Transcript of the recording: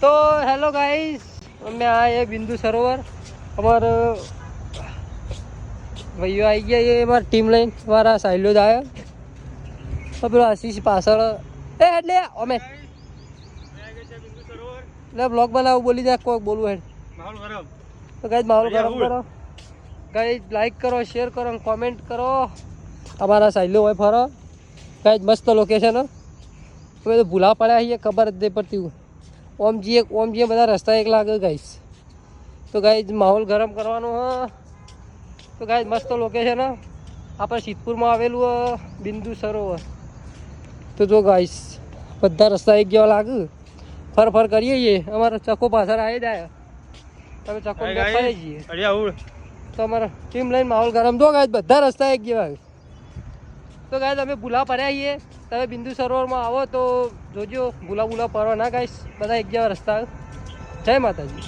तो hello guys, मैं आए बिंदु सरोवर। हमारे भैया आई गया, ये हमारी टीम लाइन वाला साइलो ज आया। तो પેલો આશીષ પાછળ એટલે અમે એટલે બ્લોગ બનાવું બોલી જાય કોઈ બોલવું હેડ માહોલ ગરમ તો ગાઈસ માહોલ ગરમ કરો ગાઈસ, લાઈક કરો, શેર કરો, કોમેન્ટ કરો। અમારા સાइलो હોય ફરો ગાઈસ, મસ્ત લોકેશન। અમે તો ભૂલા પડ્યા છીએ, ખબર જ નહીં પડતી। ઓમજીએ બધા રસ્તા એક લાગે ગાઈસ। તો ગાઈસ માહોલ ગરમ કરવાનો હ। તો ગાઈસ મસ્ત લોકેશન હ, આપણે સિદ્ધપુરમાં આવેલું બિંદુ સરોવર। તો જો ગાઈસ બધા રસ્તા એક જેવા લાગે, ફર કરીએ છીએ। અમારા ચકો પાછળ આવી જાય, તમે ચકો ફરી જઈએ તો અમારા ટીમ લઈને માહોલ ગરમ। જો ગાઈસ બધા રસ્તા એક જેવા। તો ગાઈસ અમે ભૂલા પડ્યા છીએ, તમે બિંદુ સરોવરમાં આવો તો જોજો, ભૂલા પડો ના ગાઈસ, બધા એક જેવા રસ્તા। જય માતાજી।